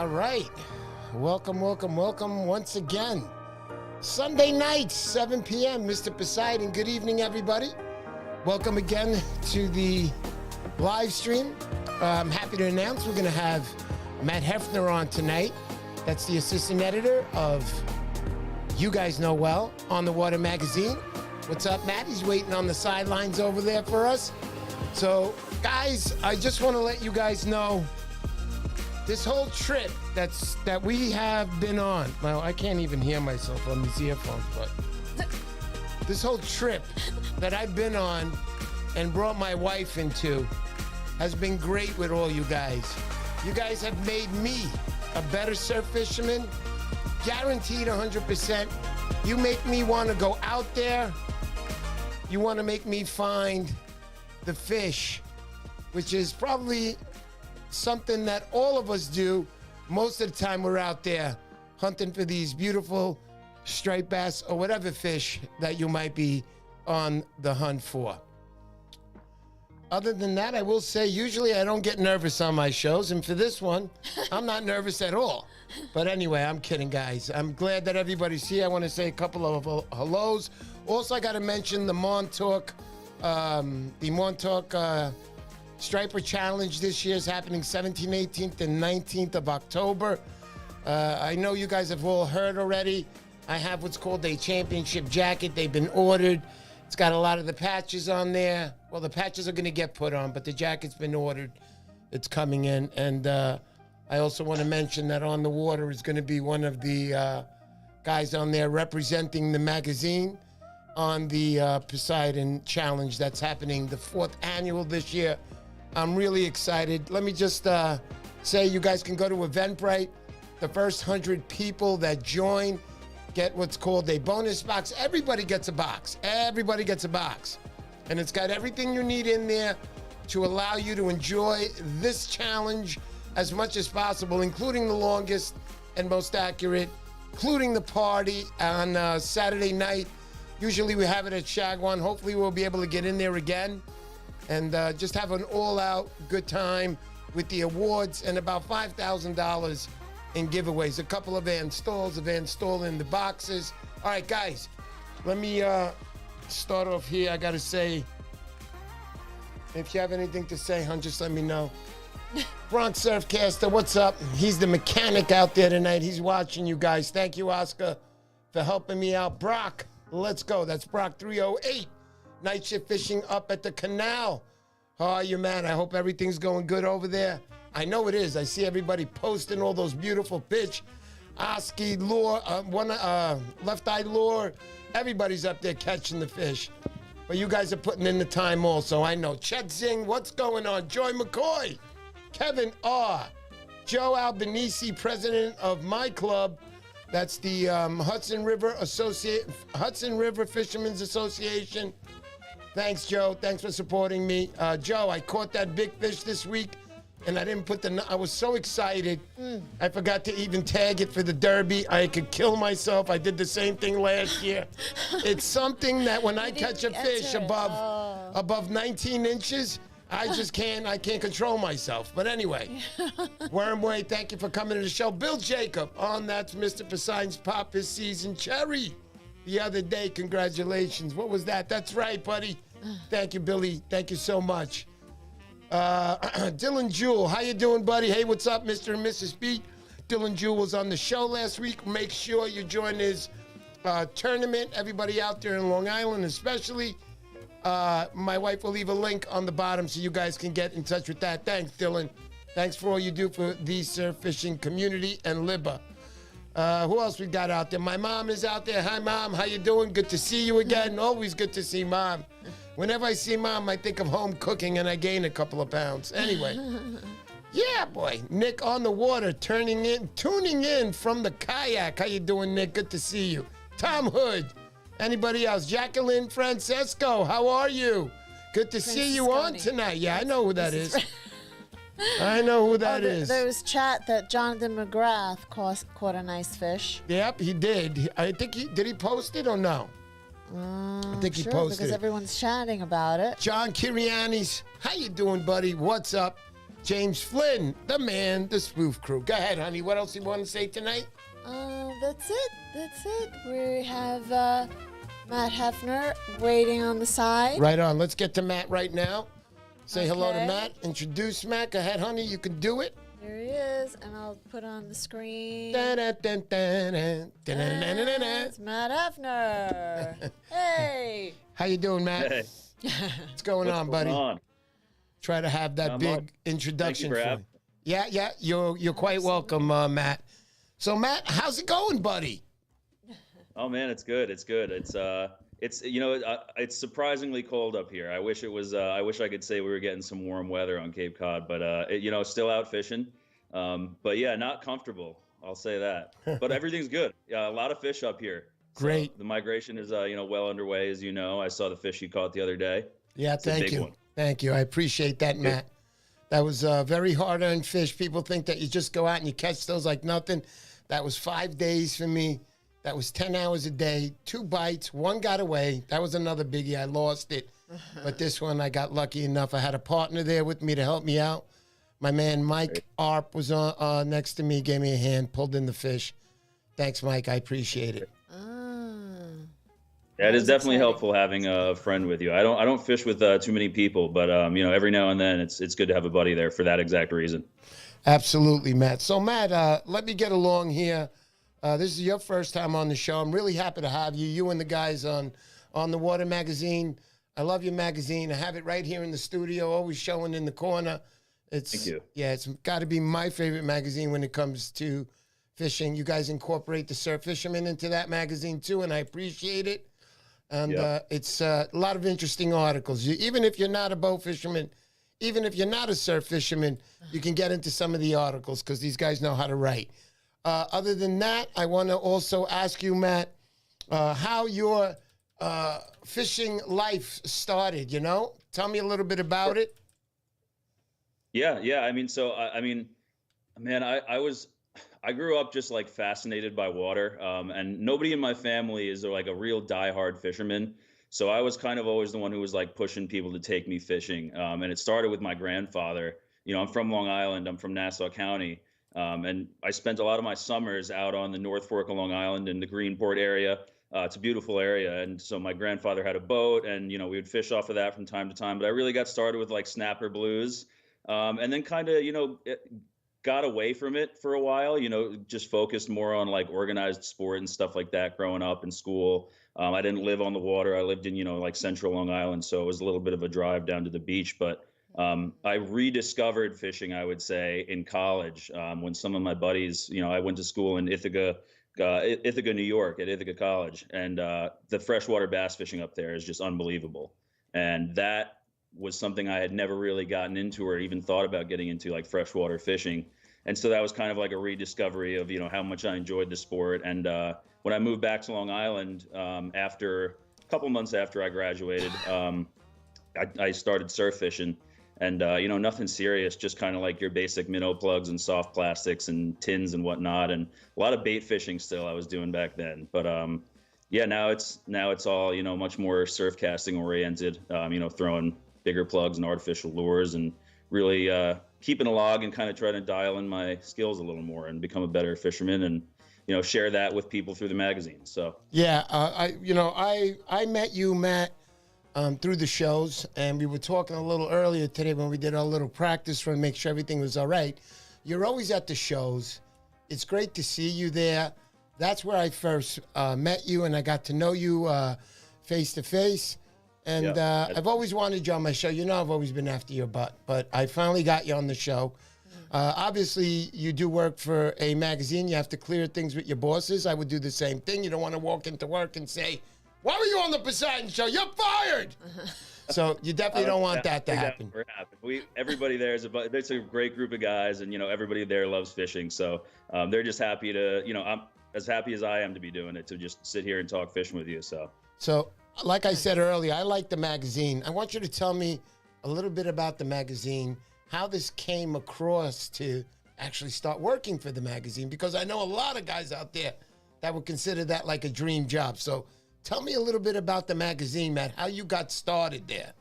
right. Welcome once again. Sunday nights, 7 p.m., Mr. Poseidon. Good evening, everybody. Welcome again to the live stream. I'm happy to announce we're going to have Matt Haeffner on tonight. That's the assistant editor of You Guys Know Well, On the Water magazine. What's up, Matt? He's waiting on the sidelines over there for us. So, guys, I just want to let you guys know this whole trip that we have been on. Well, I can't even hear myself on these earphones, but this whole trip that I've been on and brought my wife into has been great with all you guys. You guys have made me a better surf fisherman, guaranteed 100%. You make me want to go out there. You want to make me find the fish, which is probably something that all of us do. Most of the time we're out there hunting for these beautiful striped bass or whatever fish that you might be on the hunt for. Other than that, I will say usually I don't get nervous on my shows, and for this one, I'm not nervous at all. But anyway, I'm kidding, guys. I'm glad that everybody's here. I want to say a couple of hellos. Also, I got to mention the Montauk Striper Challenge this year is happening 17th, 18th, and 19th of October. I know you guys have all heard already. I have what's called a championship jacket. They've been ordered. It's got a lot of the patches on there. Well, the patches are going to get put on, but the jacket's been ordered. It's coming in. And I also want to mention that On the Water is going to be one of the guys on there representing the magazine on the Poseidon Challenge that's happening, the 4th annual this year. I'm really excited. Let me just say you guys can go to Eventbrite. The first 100 people that join get what's called a bonus box. Everybody gets a box. Everybody gets a box. And it's got everything you need in there to allow you to enjoy this challenge as much as possible, including the longest and most accurate, including the party on Saturday night. Usually we have it at Shagwan. Hopefully we'll be able to get in there again and just have an all-out good time with the awards and about $5,000 in giveaways. A couple of Van Stalls in the boxes. All right, guys, let me start off here. I got to say, if you have anything to say, hon, just let me know. Bronx Surfcaster, what's up? He's the mechanic out there tonight. He's watching you guys. Thank you, Oscar, for helping me out. Brock, let's go. That's Brock 308. Night shift fishing up at the canal. How are you, man? I hope everything's going good over there. I know it is. I see everybody posting all those beautiful fish. Oski, Lure, Left Eye Lure. Everybody's up there catching the fish. But you guys are putting in the time also. I know. Chet Zing, what's going on? Joy McCoy. Kevin R. Joe Albanese, president of my club. That's the Hudson River Fishermen's Association. Thanks, Joe. Thanks for supporting me. Joe, I caught that big fish this week, and I didn't put I was so excited. I forgot to even tag it for the Derby. I could kill myself. I did the same thing last year. It's something that when I catch a fish above 19 inches, I can't control myself. But anyway, Wormway, thank you for coming to the show. Bill Jacob, that's Mr. Poseidon's Pop his season cherry. The other day, congratulations. What was that? That's right, buddy. Thank you, Billy. Thank you so much. Dylan Jewell, how you doing, buddy? Hey, what's up, Mr. and Mrs. B? Dylan Jewell was on the show last week. Make sure you join his tournament. Everybody out there in Long Island, especially. My wife will leave a link on the bottom so you guys can get in touch with that. Thanks, Dylan. Thanks for all you do for the surf fishing community and Libba. Who else we got out there? My mom is out there. Hi, Mom. How you doing? Good to see you again. Always good to see Mom. Whenever I see Mom, I think of home cooking, and I gain a couple of pounds. Anyway. Yeah, boy. Nick on the water, tuning in from the kayak. How you doing, Nick? Good to see you. Tom Hood. Anybody else? Jacqueline Francesco, how are you? Good to see you on tonight. Yeah, I know who that is. I know who that is. There was chat that Jonathan McGrath caught a nice fish. Yep, he did. I think did he post it or no? I think he posted because it. Everyone's chatting about it. John Kirianis, how you doing, buddy? What's up? James Flynn, the man, the spoof crew. Go ahead, honey. What else you want to say tonight? That's it. That's it. We have Matt Haeffner waiting on the side. Right on. Let's get to Matt right now. Say hello to Okay. Matt. Introduce Matt. Go ahead, honey. You can do it. Here he is, and I'll put on the screen. It's It's Matt Haeffner. Hey. How you doing, Matt? Hey, What's going on, buddy? on? Try to have that I'm big on. introduction Thank you for for having you. Yeah, you're quite welcome, Matt. So, Matt, how's it going, buddy? Oh man, it's good. It's good. It's it's surprisingly cold up here. I wish it was. I wish I could say we were getting some warm weather on Cape Cod, but still out fishing. But yeah, not comfortable. I'll say that. But everything's good. Yeah, a lot of fish up here. So Great. the migration is well underway, as you know. I saw the fish you caught the other day. Yeah, It's a thank big you. one. Thank you. I appreciate that, Matt. That was very hard-earned fish. People think that you just go out and you catch those like nothing. That was 5 days for me. That was 10 hours a day, 2 bites, 1 got away. That was another biggie. I lost it. But this one, I got lucky enough. I had a partner there with me to help me out. My man, Mike Arp, was on next to me, gave me a hand, pulled in the fish. Thanks, Mike. I appreciate it. Yeah, it is was definitely exciting. helpful having a friend with you. I don't fish with too many people, but every now and then it's good to have a buddy there for that exact reason. Absolutely, Matt. So, Matt, let me get along here. This is your first time on the show. I'm really happy to have you. You and the guys on the Water magazine. I love your magazine. I have it right here in the studio, always showing in the corner. Thank you. Yeah, it's got to be my favorite magazine when it comes to fishing. You guys incorporate the surf fishermen into that magazine too, and I appreciate it. And Yep. it's a lot of interesting articles. Even if you're not a boat fisherman, even if you're not a surf fisherman, you can get into some of the articles because these guys know how to write. Other than that, I want to also ask you, Matt, how your fishing life started, Tell me a little bit about it. Yeah. Man, I grew up just like fascinated by water, and nobody in my family is like a real diehard fisherman. So I was kind of always the one who was like pushing people to take me fishing. And it started with my grandfather. I'm from Long Island. I'm from Nassau County. And I spent a lot of my summers out on the North Fork of Long Island in the Greenport area. It's a beautiful area. And so my grandfather had a boat and, we would fish off of that from time to time. But I really got started with like snapper blues. And then kind of, got away from it for a while, just focused more on like organized sport and stuff like that growing up in school. I didn't live on the water. I lived in, like central Long Island. So it was a little bit of a drive down to the beach. But I rediscovered fishing, I would say, in college when some of my buddies, I went to school in Ithaca, New York, at Ithaca College. And the freshwater bass fishing up there is just unbelievable. And that was something I had never really gotten into or even thought about getting into, like freshwater fishing. And so that was kind of like a rediscovery of, how much I enjoyed the sport. And when I moved back to Long Island, after a couple months after I graduated, I started surf fishing. And, nothing serious, just kind of like your basic minnow plugs and soft plastics and tins and whatnot. And a lot of bait fishing still I was doing back then. But now it's all, much more surf casting oriented, throwing bigger plugs and artificial lures and really keeping a log and kind of trying to dial in my skills a little more and become a better fisherman and, share that with people through the magazine. So, Yeah, I met you, Matt, through the shows, and we were talking a little earlier today when we did our little practice run, make sure everything was all right. You're always at the shows. It's great to see you there. That's where I first met you, and I got to know you face to face. And Yeah. I've always wanted you on my show. I've always been after your butt, but I finally got you on the show. Obviously, you do work for a magazine. You have to clear things with your bosses. I would do the same thing. You don't want to walk into work and say, "Why were you on the Poseidon show? You're fired." So you definitely don't want that to happen. Everybody there there's a great group of guys, and everybody there loves fishing. So they're just happy to, I'm as happy as I am to be doing it, to just sit here and talk fishing with you. So, like I said earlier, I like the magazine. I want you to tell me a little bit about the magazine, how this came across to actually start working for the magazine, because I know a lot of guys out there that would consider that like a dream job. So tell me a little bit about the magazine, Matt, how you got started there.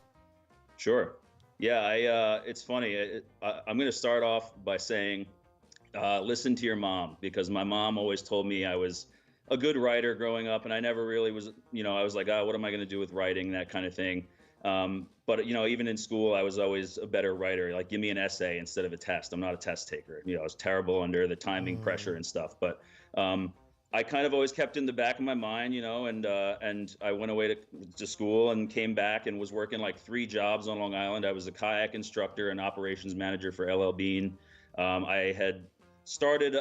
Sure. Yeah, it's funny. I'm going to start off by saying, listen to your mom, because my mom always told me I was a good writer growing up, and I never really was. I was like, oh, what am I going to do with writing, that kind of thing. But even in school, I was always a better writer. Like, give me an essay instead of a test. I'm not a test taker. I was terrible under the timing pressure and stuff. But I kind of always kept in the back of my mind, and I went away to school and came back and was working like 3 jobs on Long Island. I was a kayak instructor and operations manager for LL Bean. I had started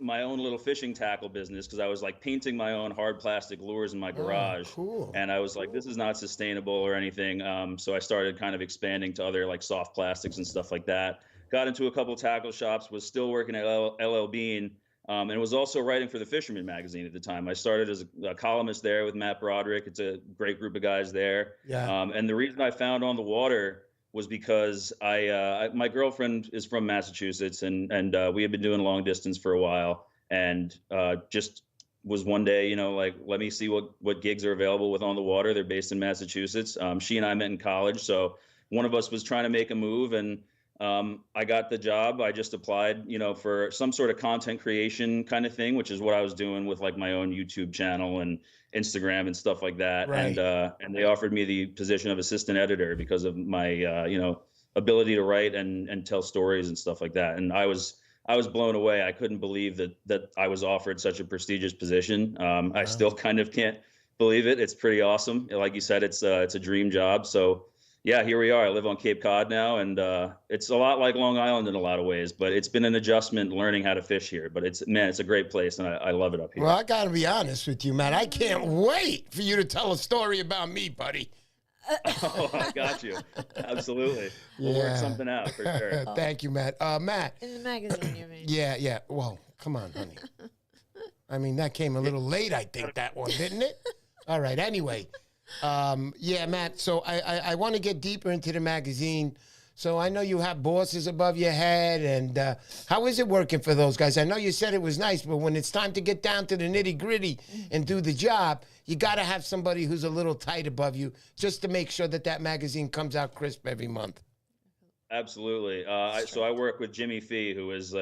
my own little fishing tackle business because I was like painting my own hard plastic lures in my garage. Oh, cool. And I was like, this is not sustainable or anything. So I started kind of expanding to other like soft plastics and stuff like that. Got into a couple tackle shops, was still working at LL Bean. And was also writing for the Fisherman magazine at the time. I started as a columnist there with Matt Broderick. It's a great group of guys there. Yeah. And the reason I found On the Water was because my girlfriend is from Massachusetts, and we had been doing long distance for a while, and just was one day, like, let me see what gigs are available with On the Water. They're based in Massachusetts. She and I met in college, so one of us was trying to make a move, and I got the job. I just applied, for some sort of content creation kind of thing, which is what I was doing with like my own YouTube channel and Instagram and stuff like that. Right. And they offered me the position of assistant editor because of my, ability to write and tell stories and stuff like that. And I was blown away. I couldn't believe that I was offered such a prestigious position. I still kind of can't believe it. It's pretty awesome. Like you said, it's a dream job. So yeah, here we are. I live on Cape Cod now, and it's a lot like Long Island in a lot of ways, but it's been an adjustment learning how to fish here. But it's a great place, and I love it up here. Well, I got to be honest with you, Matt. I can't wait for you to tell a story about me, buddy. Oh, I got you. Absolutely. We'll work something out for sure. Thank you, Matt. Matt. In the magazine, you mean? Yeah. Well, come on, honey. I mean, that came a little late, I think, that one, didn't it? All right. Anyway. Yeah, Matt. So I want to get deeper into the magazine. So I know you have bosses above your head, and how is it working for those guys? I know you said it was nice, but when it's time to get down to the nitty gritty and do the job, you got to have somebody who's a little tight above you just to make sure that magazine comes out crisp every month. Absolutely. So I work with Jimmy Fee, who is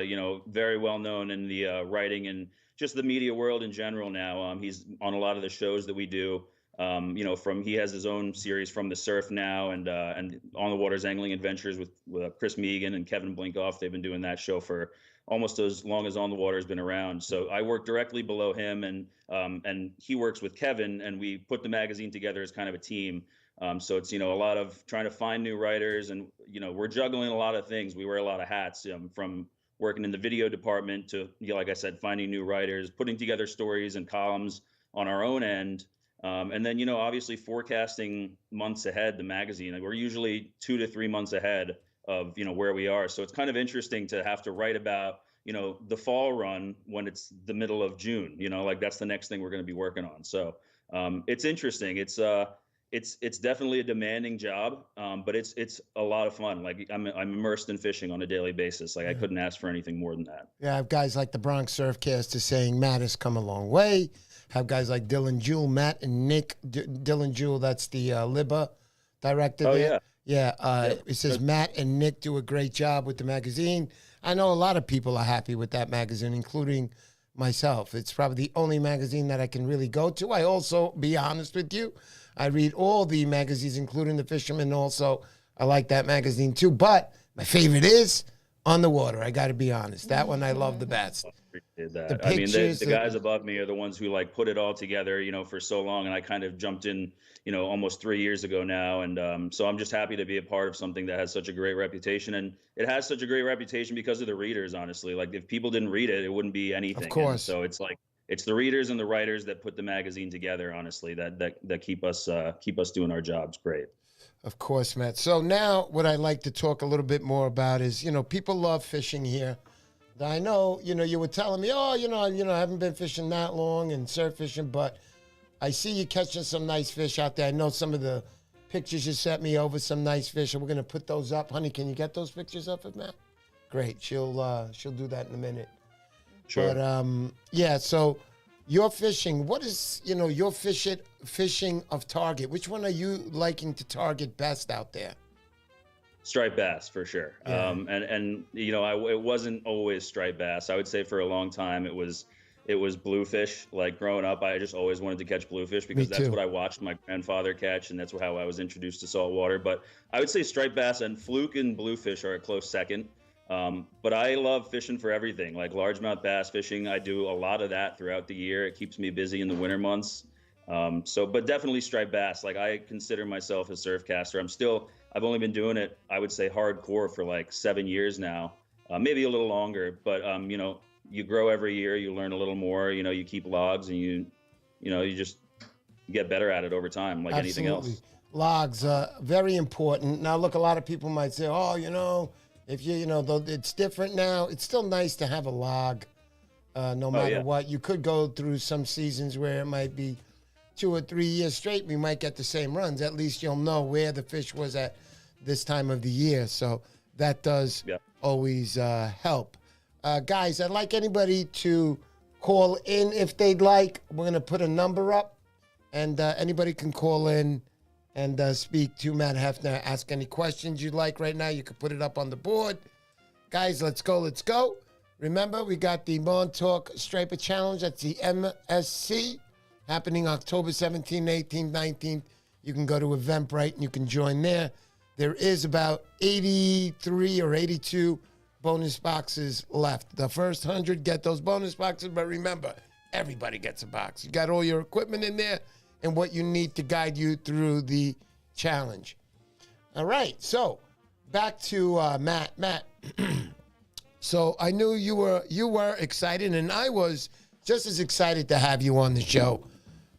very well known in the writing and just the media world in general now. He's on a lot of the shows that we do. He has his own series From the Surf now, and On the Water's Angling Adventures with Chris Megan and Kevin Blinkoff. They've been doing that show for almost as long as On the Water's been around. So I work directly below him, and he works with Kevin, and we put the magazine together as kind of a team. So it's, a lot of trying to find new writers, and, we're juggling a lot of things. We wear a lot of hats, from working in the video department to, like I said, finding new writers, putting together stories and columns on our own end. And then, obviously forecasting months ahead, the magazine. We're usually 2 to 3 months ahead of, where we are. So it's kind of interesting to have to write about, the fall run when it's the middle of June, like that's the next thing we're going to be working on. So it's interesting. It's definitely a demanding job, but it's a lot of fun. Like I'm immersed in fishing on a daily basis. Like I couldn't ask for anything more than that. Yeah, I have guys like the Bronx Surfcast saying Matt has come a long way. Have guys like Dylan Jewell, Matt and Nick. Dylan Jewell, that's the Libba director there. Yeah. It says Matt and Nick do a great job with the magazine. I know a lot of people are happy with that magazine, including myself. It's probably the only magazine that I can really go to. I also, be honest with you, I read all the magazines, including The Fisherman also. I like that magazine too. But my favorite is On the Water. I got to be honest. That one I love the best. Appreciate that. I mean, the guys above me are the ones who like put it all together, for so long. And I kind of jumped in, almost 3 years ago now. And so I'm just happy to be a part of something that has such a great reputation. And it has such a great reputation because of the readers, honestly. Like if people didn't read it, it wouldn't be anything. Of course. And so it's like, it's the readers and the writers that put the magazine together, honestly, that keep us doing our jobs great. Of course, Matt. So now what I'd like to talk a little bit more about is, people love fishing here. I know, you were telling me, I haven't been fishing that long and surf fishing, but I see you catching some nice fish out there. I know some of the pictures you sent me over, some nice fish, and we're going to put those up. Honey, can you get those pictures up of Matt? Great. She'll do that in a minute. Sure. But, so you're fishing. What is, your fishing of target? Which one are you liking to target best out there? Striped bass for sure. Yeah. And you know, it wasn't always striped bass. I would say for a long time it was bluefish. Like growing up, I just always wanted to catch bluefish Me because that's too. what I watched my grandfather catch, and that's how I was introduced to saltwater. But I would say striped bass and fluke and bluefish are a close second. But I love fishing for everything, like largemouth bass fishing. I do a lot of that throughout the year. It keeps me busy in the winter months. But definitely striped bass. Like I consider myself a surf caster. I've only been doing it, I would say hardcore for like 7 years now, maybe a little longer, but you know, you grow every year, you learn a little more, you know, you keep logs and you just get better at it over time, like anything Absolutely. else. Logs, very important. Now, look, a lot of people might say, oh, you know, if you know, though it's different now, it's still nice to have a log, no matter yeah. what. You could go through some seasons where it might be 2 or 3 years straight, we might get the same runs. At least you'll know where the fish was at this time of the year. So that does always help. Guys, I'd like anybody to call in if they'd like. We're going to put a number up, and anybody can call in and speak to Matt Haeffner. Ask any questions you'd like right now. You can put it up on the board. Guys, let's go. Let's go. Remember, we got the Montauk Striper Challenge. That's the MSC. Happening October 17th, 18th, 19th. You can go to Eventbrite and you can join there. There is about 83 or 82 bonus boxes left. The first 100 get those bonus boxes, but remember, everybody gets a box. You got all your equipment in there and what you need to guide you through the challenge. All right, so back to Matt. Matt, so I knew you were excited, and I was just as excited to have you on the show.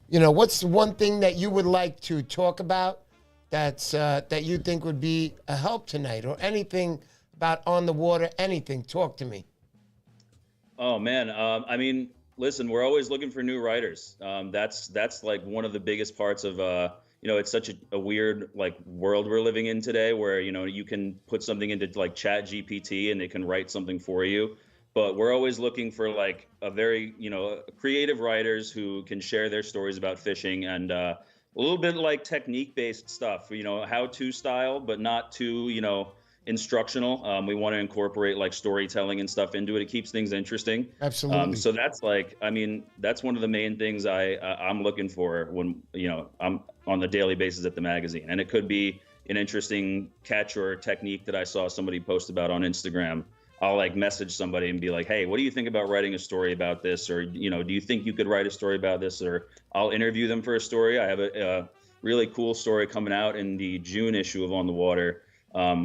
You know, what's one thing that you would like to talk about that you think would be a help tonight, or anything about on the water, anything? Talk to me. Oh man, I mean, listen, we're always looking for new writers. That's like one of the biggest parts of you know, it's such a weird like world we're living in today, where you know you can put something into like Chat GPT and it can write something for you. But we're always looking for like a very, you know, creative writers who can share their stories about fishing, and a little bit like technique based stuff, you know, how-to style, but not too, you know, instructional. We want to incorporate like storytelling and stuff into it. It keeps things interesting. Absolutely. So that's like, I mean, that's one of the main things I'm looking for when, you know, I'm on the daily basis at the magazine. And it could be an interesting catch or technique that I saw somebody post about on Instagram. I'll like message somebody and be like, hey, what do you think about writing a story about this? Or, you know, do you think you could write a story about this? Or I'll interview them for a story. I have a really cool story coming out in the June issue of On the Water,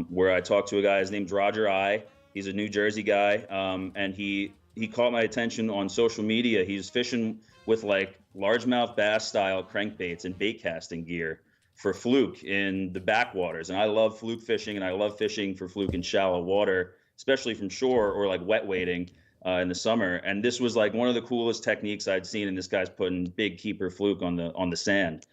where I talked to a guy. His name's Roger I. He's a New Jersey guy. And he caught my attention on social media. He's fishing with like largemouth bass style crankbaits and bait casting gear for fluke in the backwaters. And I love fluke fishing, and I love fishing for fluke in shallow water, especially from shore or like wet wading in the summer. And this was like one of the coolest techniques I'd seen. And this guy's putting big keeper fluke on the sand.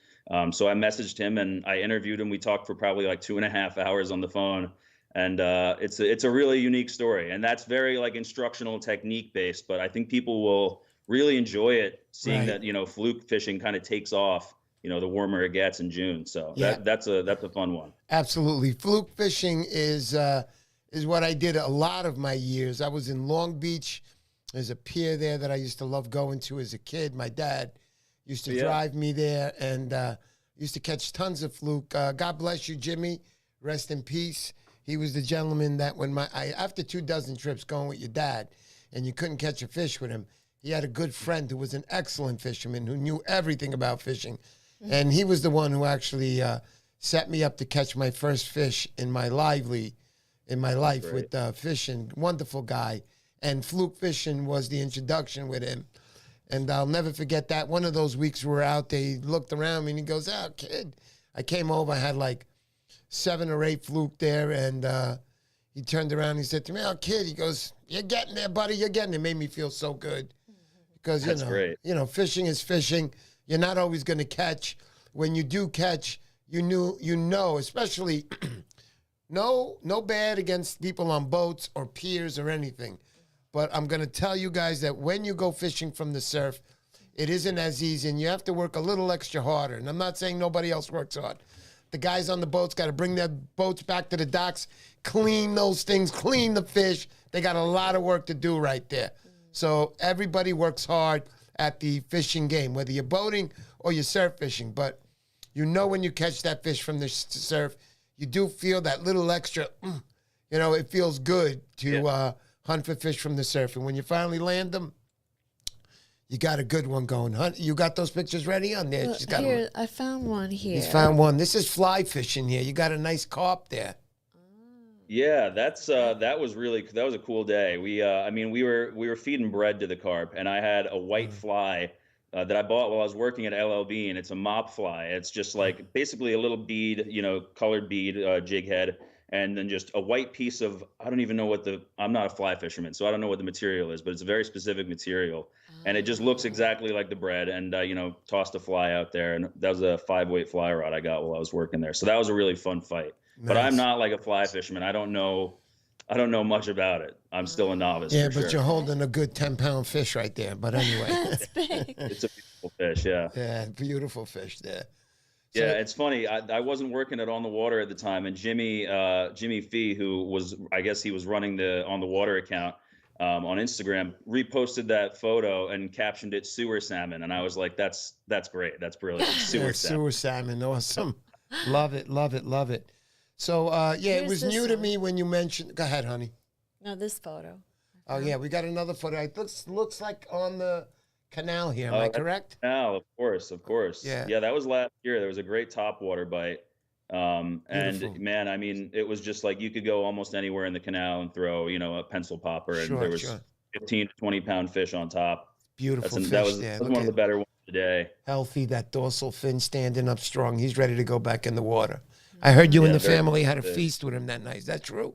So I messaged him and I interviewed him. We talked for probably like 2.5 hours on the phone. And it's a really unique story. And that's very like instructional technique based, but I think people will really enjoy it, seeing that, you know, fluke fishing kind of takes off, you know, the warmer it gets in June. So that's a fun one. Absolutely. Fluke fishing is what I did a lot of my years. I was in Long Beach. There's a pier there that I used to love going to as a kid. My dad used to drive me there, and used to catch tons of fluke. God bless you, Jimmy. Rest in peace. He was the gentleman that after 24 trips going with your dad, and you couldn't catch a fish with him, he had a good friend who was an excellent fisherman who knew everything about fishing. Mm-hmm. And he was the one who actually set me up to catch my first fish in my life with fishing. Wonderful guy. And fluke fishing was the introduction with him. And I'll never forget that. One of those weeks we were out there, he looked around me and he goes, oh, kid. I came over, I had like 7 or 8 fluke there, and he turned around and he said to me, oh, kid, he goes, you're getting there, buddy, you're getting there. It made me feel so good. Because, you know, fishing is fishing. You're not always going to catch. When you do catch, you know, especially no bad against people on boats or piers or anything. But I'm going to tell you guys that when you go fishing from the surf, it isn't as easy, and you have to work a little extra harder. And I'm not saying nobody else works hard, The guys on the boats got to bring their boats back to the docks, clean those things, clean the fish. They got a lot of work to do right there. So everybody works hard at the fishing game, whether you're boating or you're surf fishing. But you know when you catch that fish from the surf, you do feel that little extra, it feels good to hunt for fish from the surf. And when you finally land them, you got a good one going. You got those pictures ready on there? Here, I found one here. He's found one. This is fly fishing here. You got a nice carp there. Yeah, that was a cool day. We were feeding bread to the carp, and I had a white fly that I bought while I was working at LLB, and it's a mop fly. It's just like basically a little bead, colored bead jig head, and then just a white piece of, I don't even know I'm not a fly fisherman, so I don't know what the material is, but it's a very specific material. And it just looks exactly like the bread, and, tossed a fly out there. And that was a 5-weight fly rod I got while I was working there. So that was a really fun fight. Nice. But I'm not like a fly fisherman. I don't know much about it. I'm still a novice. Yeah, but sure. You're holding a good 10-pound fish right there. But anyway. That's big. It's a beautiful fish, yeah. Yeah, beautiful fish there. So, yeah, it's funny. I wasn't working at On the Water at the time, and Jimmy Fee, who was, I guess he was running the On the Water account, on Instagram, reposted that photo and captioned it "sewer salmon," and I was like, "That's great. That's brilliant." Sewer salmon. Sewer salmon, awesome. Love it, love it, love it. So it was new to me when you mentioned. Go ahead, honey. No, this photo. Oh yeah, we got another photo. It looks like on the canal here. Am I correct? Canal, of course. Yeah, that was last year. There was a great topwater bite. And man, I mean, it was just like you could go almost anywhere in the canal and throw, a pencil popper, and there was 15 to 20-pound fish on top. Beautiful fish. That was one of the better ones today. Healthy, that dorsal fin standing up strong. He's ready to go back in the water. I heard you and the family had a feast with him that night. Is that true?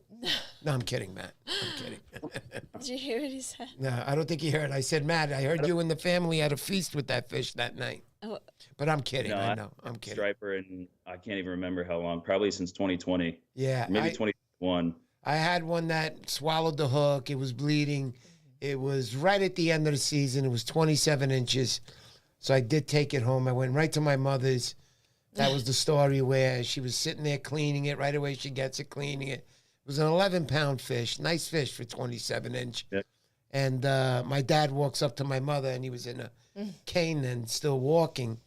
No, I'm kidding, Matt. I'm kidding. Did you hear what he said? No, I don't think he heard. I said, Matt, I heard you and the family had a feast with that fish that night. Oh. But I'm kidding. No, I know. I'm kidding. Striper, and I can't even remember how long. Probably since 2020. Yeah. Maybe 2021. I had one that swallowed the hook. It was bleeding. It was right at the end of the season. It was 27 inches. So I did take it home. I went right to my mother's. That was the story where she was sitting there cleaning it. Right away she gets it, cleaning it. It was an 11-pound fish. Nice fish for 27 inch. Yep. And my dad walks up to my mother, and he was in a cane and still walking.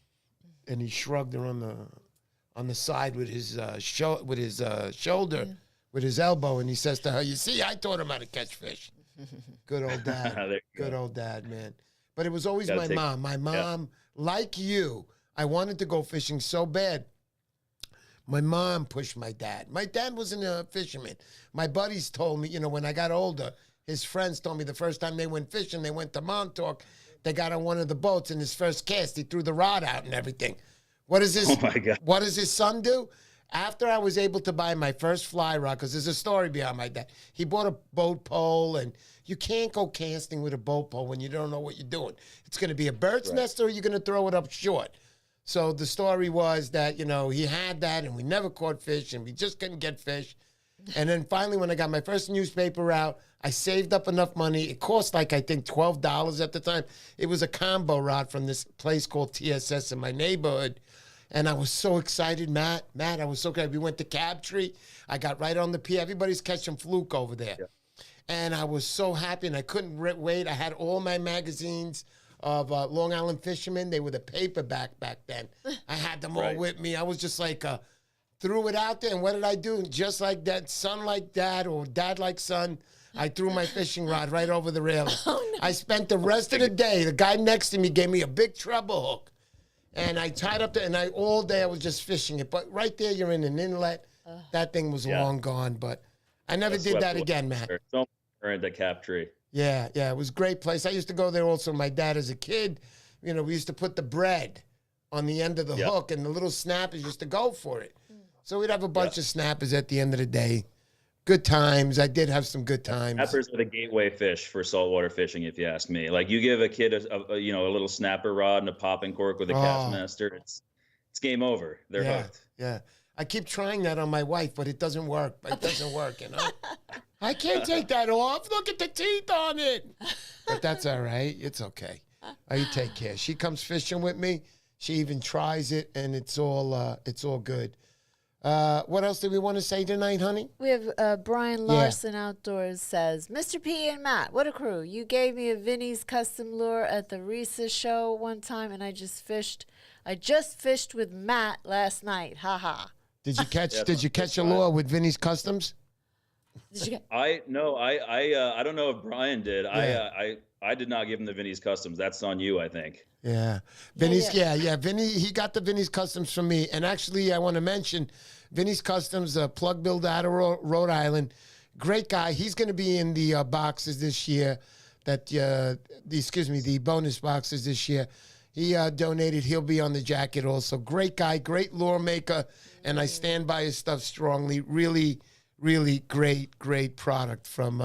And he shrugged her on the side with his shoulder, with his elbow, and he says to her, "You see, I taught him how to catch fish." Good old dad. Good old dad, man. But it was always my mom. My mom, like you, I wanted to go fishing so bad. My mom pushed my dad. My dad wasn't a fisherman. My buddies told me, when I got older, his friends told me the first time they went fishing, they went to Montauk. They got on one of the boats, and his first cast, he threw the rod out and everything. What does his, oh my God. What does his son do? After I was able to buy my first fly rod, because there's a story behind my dad. He bought a boat pole, and you can't go casting with a boat pole when you don't know what you're doing. It's going to be a bird's nest, or you're going to throw it up short. So the story was that, he had that, and we never caught fish, and we just couldn't get fish. And then finally, when I got my first newspaper out, I saved up enough money. It cost I think $12 at the time. It was a combo rod from this place called TSS in my neighborhood. And I was so excited, Matt, I was so excited. We went to Cabtree. I got right on the pier. Everybody's catching fluke over there. Yeah. And I was so happy, and I couldn't wait. I had all my magazines of Long Island Fishermen. They were the paperback back then. I had them all with me. I was just like, threw it out there, and what did I do? Just like that, son like dad, or dad like son, I threw my fishing rod right over the railing. Oh, no. I spent the rest of the day, the guy next to me gave me a big treble hook, and I tied up and all day I was just fishing it. But right there, you're in an inlet. That thing was long gone, but I never did that again, Matt. Don't burn the Cabtree. Yeah, it was a great place. I used to go there also. My dad, as a kid, we used to put the bread on the end of the hook, and the little snappers used to go for it. So we'd have a bunch of snappers at the end of the day. Good times. I did have some good times. Snappers are the gateway fish for saltwater fishing, if you ask me. Like, you give a kid a little snapper rod and a popping cork with a Castmaster, it's game over. They're hooked. Yeah. I keep trying that on my wife, but it doesn't work. I can't take that off. Look at the teeth on it. But that's all right. It's okay. You take care. She comes fishing with me. She even tries it, and it's all good. What else do we want to say tonight, honey? We have Brian Larson Outdoors says, Mr. P and Matt, what a crew. You gave me a Vinny's custom lure at the Risa show one time, and I just fished with Matt last night. Ha ha. Did you catch a lure with Vinny's Customs? Did you get? I don't know if Brian did. Yeah. I did not give him the Vinny's Customs. That's on you, I think. Yeah. Vinny's, Vinny, he got the Vinny's Customs from me. And actually, I want to mention Vinny's Customs, plug build out of Rhode Island. Great guy. He's going to be in the boxes this year. The bonus boxes this year. He donated. He'll be on the jacket also. Great guy, great lure maker. And I stand by his stuff strongly. Really, really great product from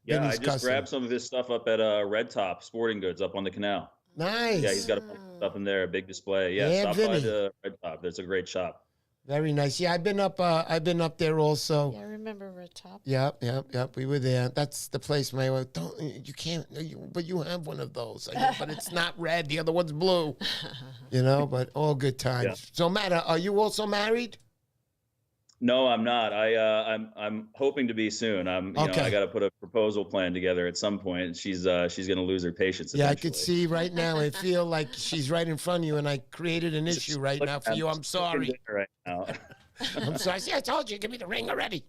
Vinny's I just grabbed some of his stuff up at Red Top Sporting Goods up on the canal. Nice. Yeah, he's got a bunch of stuff in there, a big display. Yeah, stop by the Red Top. There's a great shop. Very nice. Yeah, I've been up there also. Yeah, I remember Red Top. Yep. We were there. That's the place my wife, but you have one of those. But it's not red. The other one's blue. But all good times. Yeah. So Matt, are you also married? No, I'm not. I'm hoping to be soon. I got to put a proposal plan together at some point. She's going to lose her patience. Yeah, I could see right now. I feel like she's right in front of you, and I created an issue right now for you. I'm sorry. Right now. I'm sorry. See, I told you, give me the ring already.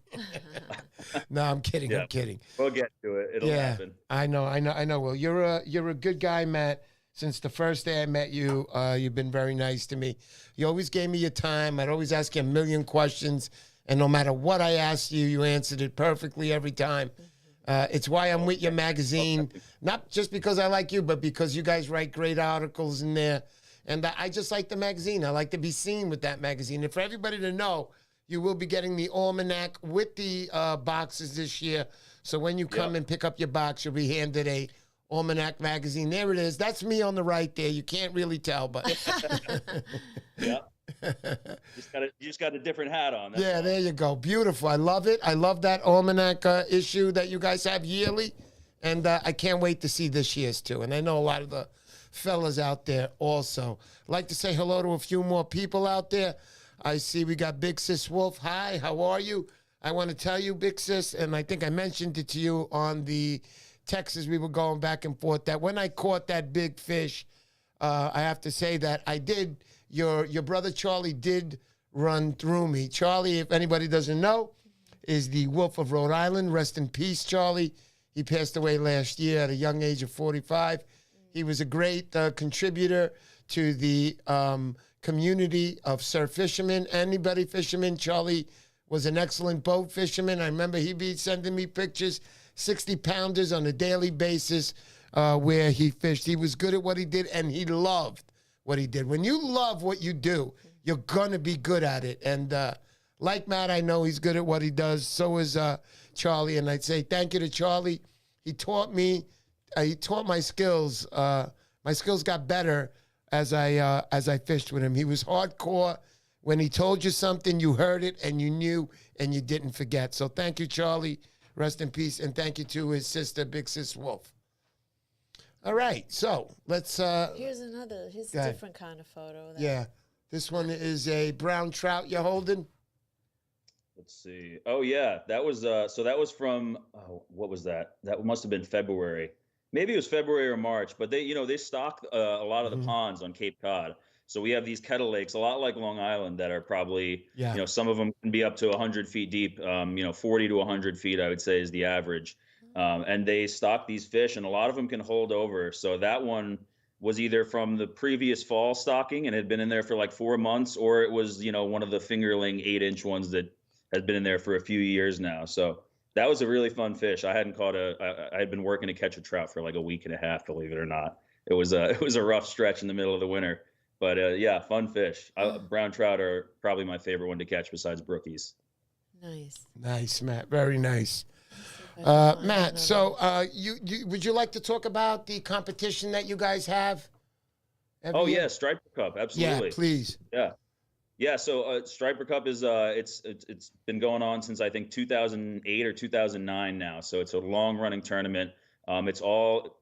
No, I'm kidding. I'm kidding. We'll get to it. It'll happen. I know. Well, you're a good guy, Matt. Since the first day I met you, you've been very nice to me. You always gave me your time. I'd always ask you a million questions, and no matter what I asked you, you answered it perfectly every time. It's why I'm with your magazine, not just because I like you, but because you guys write great articles in there. And I just like the magazine. I like to be seen with that magazine. And for everybody to know, you will be getting the almanac with the boxes this year. So when you come and pick up your box, you'll be handed a Almanac magazine. There it is. That's me on the right there. You can't really tell, but yeah. You just got a different hat on. That's all. There you go. Beautiful. I love it. I love that Almanac issue that you guys have yearly, and I can't wait to see this year's too. And I know a lot of the fellas out there also. I'd like to say hello to a few more people out there. I see we got Big Sis Wolf. Hi, how are you? I want to tell you, Big Sis, and I think I mentioned it to you on the Texas, we were going back and forth, that when I caught that big fish, I have to say that I did, your brother Charlie did run through me. Charlie, if anybody doesn't know, is the Wolf of Rhode Island. Rest in peace, Charlie. He passed away last year at a young age of 45. He was a great contributor to the community of surf fishermen, anybody fishermen. Charlie was an excellent boat fisherman. I remember he'd be sending me pictures, 60-pounders on a daily basis where he fished. He was good at what he did, and he loved what he did. When you love what you do, you're going to be good at it. And like Matt, I know he's good at what he does. So is Charlie, and I'd say thank you to Charlie. He taught me. He taught my skills. My skills got better as I fished with him. He was hardcore. When he told you something, you heard it, and you knew, and you didn't forget. So thank you, Charlie. Rest in peace, and thank you to his sister, Big Sis Wolf. All right, so let's... Here's a different kind of photo. Yeah, this one is a brown trout you're holding. Let's see. Oh, yeah, that was... so that was from... what was that? That must have been February. Maybe it was February or March, but they stock a lot of the ponds on Cape Cod. So we have these kettle lakes, a lot like Long Island, that are probably, some of them can be up to 100 feet deep, 40 to 100 feet, I would say, is the average. And they stock these fish, and a lot of them can hold over. So that one was either from the previous fall stocking and had been in there for like 4 months, or it was, one of the fingerling 8-inch ones that has been in there for a few years now. So that was a really fun fish. I had been working to catch a trout for like a week and a half, believe it or not. It was a rough stretch in the middle of the winter. But fun fish. Brown trout are probably my favorite one to catch besides brookies. Nice, Matt. Very nice. Matt, so you would you like to talk about the competition that you guys have? Yeah, Striper Cup, absolutely. Yeah, please. Yeah. So Striper Cup is it's been going on since I think 2008 or 2009 now. So it's a long running tournament. It's all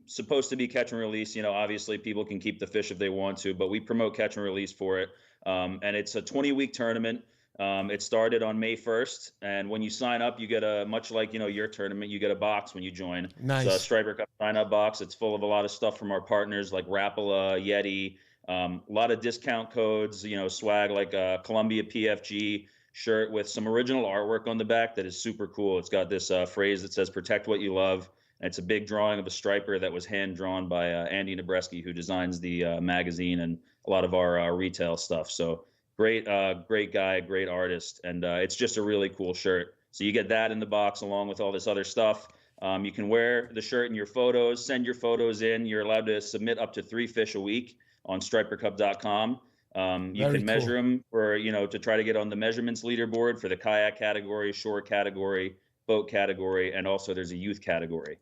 supposed to be catch and release. Obviously people can keep the fish if they want to, but we promote catch and release for it. And it's a 20-week tournament. It started on May 1st, and when you sign up, you get a, much like, your tournament, you get a box when you join. Nice. It's a Striper Cup sign-up box. It's full of a lot of stuff from our partners like Rapala, Yeti, a lot of discount codes, swag like a Columbia PFG shirt with some original artwork on the back that is super cool. It's got this phrase that says "Protect what you love." And it's a big drawing of a striper that was hand drawn by Andy Nabreski, who designs the magazine and a lot of our retail stuff. So great guy, great artist, and it's just a really cool shirt. So you get that in the box along with all this other stuff. You can wear the shirt in your photos, send your photos in. You're allowed to submit up to 3 fish a week on stripercup.com. You can measure them for, to try to get on the measurements leaderboard for the kayak category, shore category, boat category, and also there's a youth category.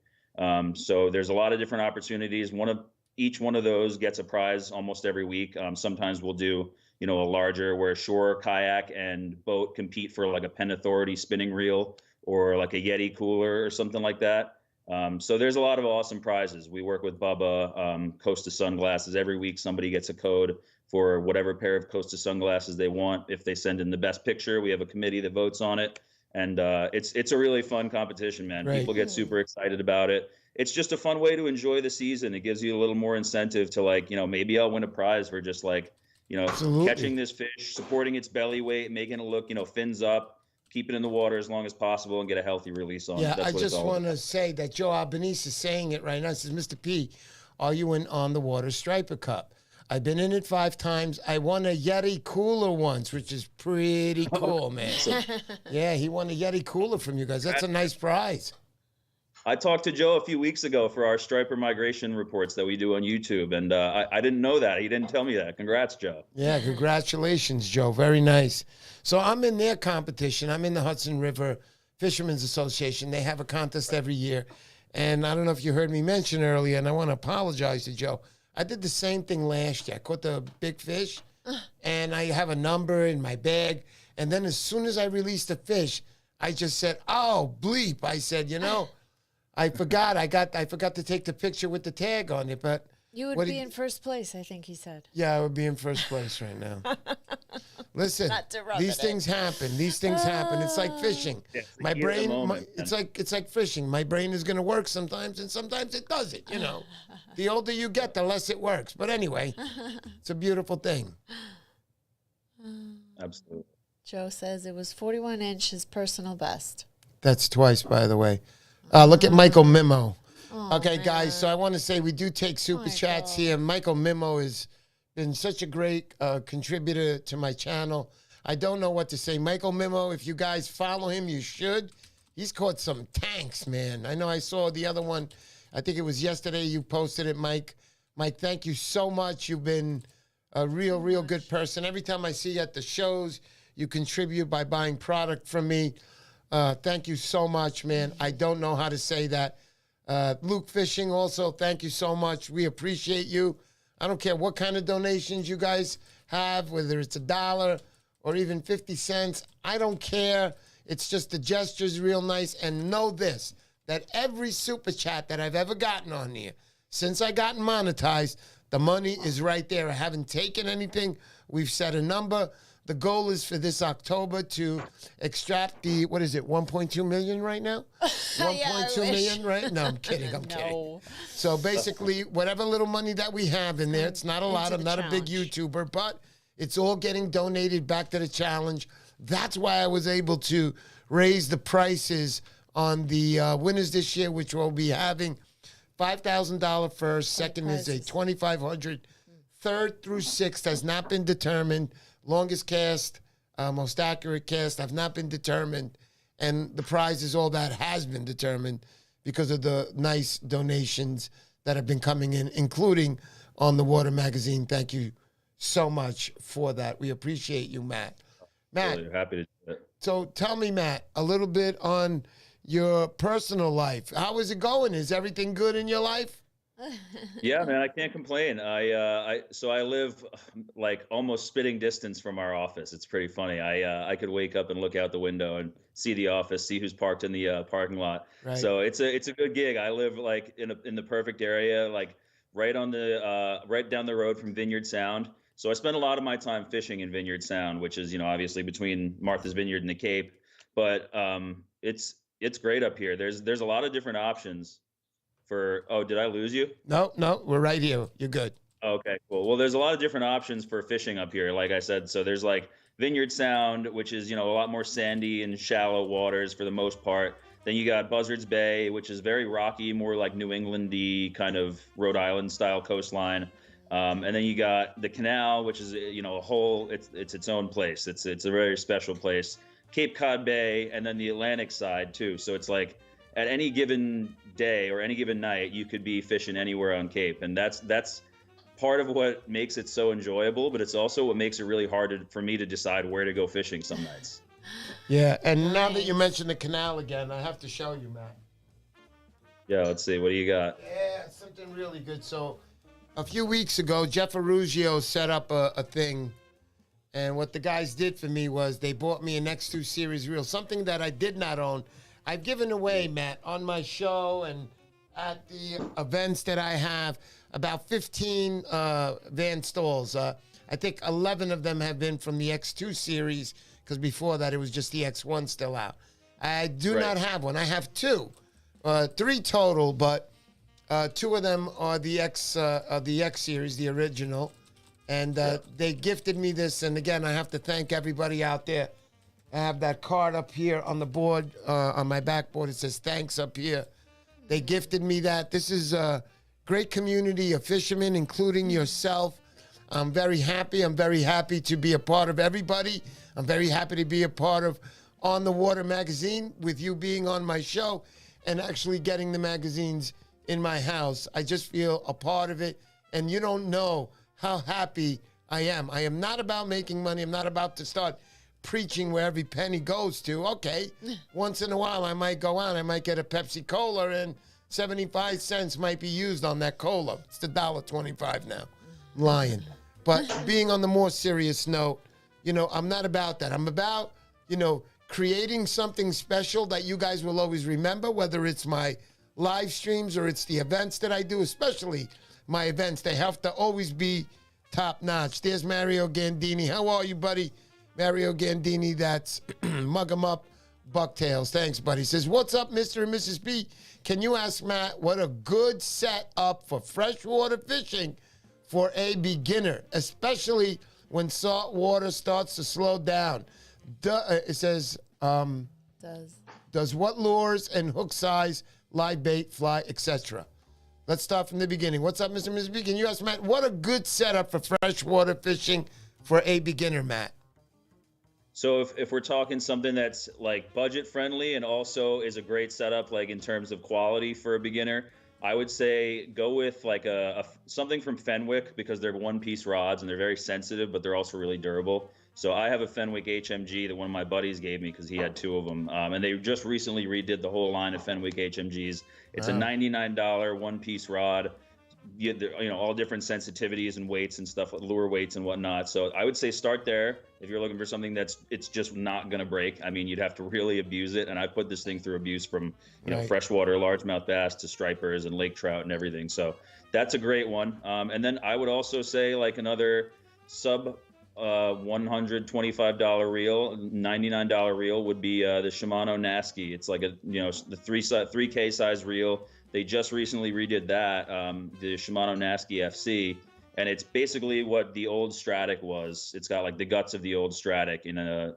So there's a lot of different opportunities. Each one of those gets a prize almost every week. Sometimes we'll do, a larger where shore, kayak, and boat compete for like a Penn Authority spinning reel or like a Yeti cooler or something like that. So there's a lot of awesome prizes. We work with Bubba, Costa Sunglasses. Every week somebody gets a code for whatever pair of Costa sunglasses they want. If they send in the best picture, we have a committee that votes on it. And it's a really fun competition, man. Right. People get super excited about it. It's just a fun way to enjoy the season. It gives you a little more incentive to like, maybe I'll win a prize for just like, Absolutely. catching this fish, supporting its belly weight, making it look, fins up, keep it in the water as long as possible, and get a healthy release on it. Yeah, That's I what just it's all want to about. say that Joe Albanese is saying it right now. He says, Mr. P, are you in on the water Striper Cup? I've been in it 5 times. I won a Yeti cooler once, which is pretty cool, man. Yeah, he won a Yeti cooler from you guys. That's a nice prize. I talked to Joe a few weeks ago for our striper migration reports that we do on YouTube, and I didn't know that. He didn't tell me that. Congrats, Joe. Yeah, congratulations, Joe. Very nice. So I'm in their competition. I'm in the Hudson River Fishermen's Association. They have a contest every year. And I don't know if you heard me mention earlier, and I want to apologize to Joe. I did the same thing last year. I caught the big fish, and I have a number in my bag. And then as soon as I released the fish, I just said, oh, bleep. I said, I forgot. I forgot to take the picture with the tag on it, but You would be in first place, I think he said. yeah, I would be in first place right now. Listen, Not to rub these it in. things happen. These things happen. It's like fishing. Yeah, it's the My heat of the brain, moment, it's man. like fishing. My brain is going to work sometimes, and sometimes it doesn't. The older you get, the less it works. But anyway, it's a beautiful thing. Absolutely. Joe says it was 41 inches personal best. That's twice, by the way. Look at Michael Mimo. Okay, man. guys, so I want to say we do take super chats here. Michael Mimo has been such a great contributor to my channel. I don't know what to say. Michael Mimo, if you guys follow him, you should. He's caught some tanks, man. I know I saw the other one. I think it was yesterday you posted it, Mike. Mike, thank you so much. You've been a real good person. Every time I see you at the shows, you contribute by buying product from me. Thank you so much, man. I don't know how to say that. Luke Fishing also, thank you so much. We appreciate you. I don't care what kind of donations you guys have, whether it's $1 or even 50 cents. I don't care. It's just the gesture's real nice. And know this, that every super chat that I've ever gotten on here, since I gotten monetized, the money is right there. I haven't taken anything. We've set a number. The goal is for this October to extract the, 1.2 million right now? 1.2 million, right? No, I'm kidding. I'm kidding. So basically, whatever little money that we have in there, it's not a lot. I'm not a big YouTuber, but it's all getting donated back to the challenge. That's why I was able to raise the prices on the winners this year, which we'll be having $5,000 first. Second is a $2,500. Third through sixth has not been determined. Longest cast, most accurate cast have not been determined. And the prize is all that has been determined because of the nice donations that have been coming in, including on the Water Magazine. Thank you so much for that. We appreciate you, Matt. Matt, Really happy to do it. so tell me, Matt, a little bit on your personal life. How is it going? Is everything good in your life? Yeah, man, I can't complain. So I live like almost spitting distance from our office. It's pretty funny. I could wake up and look out the window and see the office, see who's parked in the parking lot. Right. So it's a good gig. I live like in the perfect area, like right on the right down the road from Vineyard Sound. So I spend a lot of my time fishing in Vineyard Sound, which is, obviously between Martha's Vineyard and the Cape. But it's great up here. There's a lot of different options for. Oh, did I lose you? No, we're right here. You're good. Okay, cool. Well, there's a lot of different options for fishing up here, like I said. So there's like Vineyard Sound, which is, a lot more sandy and shallow waters for the most part. Then you got Buzzards Bay, which is very rocky, more like New England-y kind of Rhode Island style coastline. And then you got the Canal, which is, a whole, it's its own place. It's a very special place. Cape Cod Bay, and then the Atlantic side too. So it's like at any given day or any given night, you could be fishing anywhere on Cape. And that's part of what makes it so enjoyable, but it's also what makes it really hard for me to decide where to go fishing some nights. Yeah, and now that you mentioned the canal again, I have to show you, Matt. Yeah, let's see. What do you got? Yeah, something really good. So a few weeks ago, Jeff Arugio set up a thing, and what the guys did for me was they bought me an X2 Series reel, something that I did not own. I've given away, Matt, on my show and at the events that I have, about 15 van stalls. I think 11 of them have been from the X2 Series, because before that it was just the X1 still out. I do not have one. I have two, three total, but two of them are the X Series, the original, and they gifted me this. And again, I have to thank everybody out there. I have that card up here on the board, on my backboard. It says thanks up here. They gifted me that. This is a great community of fishermen, including yourself. I'm very happy. I'm very happy to be a part of everybody. I'm very happy to be a part of On the Water magazine, with you being on my show and actually getting the magazines in my house. I just feel a part of it, and you don't know how happy I am. I am not about making money. I'm not about to start preaching where every penny goes to. Okay, once in a while I might go on. I might get a Pepsi Cola, and 75 cents might be used on that cola. It's the $1.25 now. I'm lying. But being on the more serious note, I'm not about that. I'm about, creating something special that you guys will always remember, whether it's my live streams or it's the events that I do, especially my events. They have to always be top notch. There's Mario Gandini. How are you, buddy? Mario Gandini, that's Mug 'em Up Bucktails. Thanks, buddy. Says, what's up, Mr. and Mrs. B? Can you ask Matt what a good setup for freshwater fishing for a beginner, especially when salt water starts to slow down? It says, does what lures and hook size, live bait, fly, etc.? Let's start from the beginning. What's up, Mr. and Mrs. B? Can you ask Matt what a good setup for freshwater fishing for a beginner, Matt? So if we're talking something that's like budget friendly and also is a great setup, like in terms of quality for a beginner, I would say go with like something from Fenwick, because they're one-piece rods and they're very sensitive, but they're also really durable. So I have a Fenwick HMG that one of my buddies gave me because he had two of them, and they just recently redid the whole line of Fenwick HMGs. It's a $99 one-piece rod. All different sensitivities and weights and stuff, lure weights and whatnot. So I would say start there if you're looking for something it's just not going to break. I mean, you'd have to really abuse it. And I put this thing through abuse from, freshwater largemouth bass to stripers and lake trout and everything. So that's a great one. And then I would also say like another sub $125 reel, $99 reel would be the Shimano Nasky. It's like the 3K size reel. They just recently redid that, the Shimano Nasky FC, and it's basically what the old Stratic was. It's got like the guts of the old Stratic in a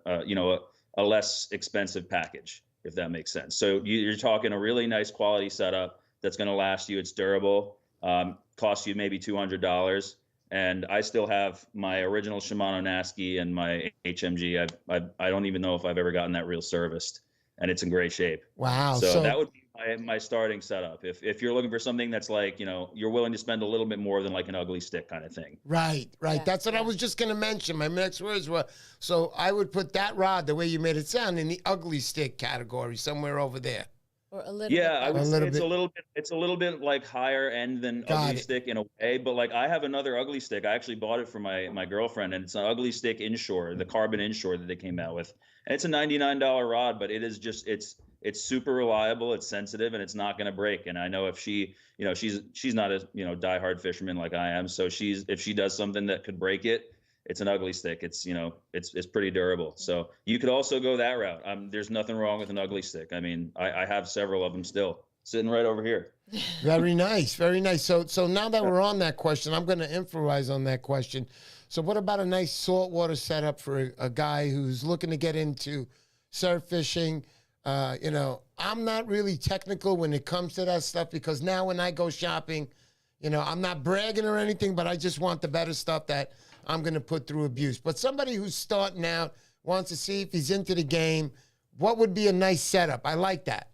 less expensive package, if that makes sense. So you're talking a really nice quality setup that's going to last you. It's durable, costs you maybe $200. And I still have my original Shimano Nasky and my HMG. I don't even know if I've ever gotten that reel serviced, and it's in great shape. Wow. So that would be my starting setup. If you're looking for something that's like, you're willing to spend a little bit more than like an ugly stick kind of thing. Right. Yeah, that's what I was just going to mention. My next words were, so I would put that rod, the way you made it sound, in the ugly stick category, somewhere over there. Or a little bit. I would say it's a little bit like higher end than ugly stick in a way, but like I have another ugly stick. I actually bought it for my girlfriend, and it's an ugly stick inshore, the carbon inshore that they came out with. And it's a $99 rod, but it is just it's super reliable, it's sensitive, and it's not going to break. And I know if she's not a diehard fisherman like I am, so if she does something that could break it, it's an ugly stick. It's, it's pretty durable. So you could also go that route. There's nothing wrong with an ugly stick. I mean, I have several of them still sitting right over here. Very nice, very nice. So now that we're on that question, I'm going to improvise on that question. So what about a nice saltwater setup for a guy who's looking to get into surf fishing? I'm not really technical when it comes to that stuff, because now when I go shopping, I'm not bragging or anything, but I just want the better stuff that I'm going to put through abuse. But somebody who's starting out, wants to see if he's into the game, what would be a nice setup? I like that.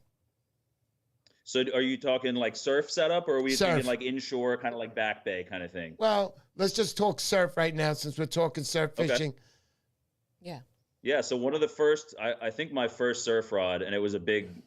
So are you talking like surf setup, or are we Surf. thinking like inshore, kind of like back bay kind of thing? Well, let's just talk surf right now since we're talking surf fishing. Yeah. Yeah, so one of the first, I think my first surf rod, and it was a big,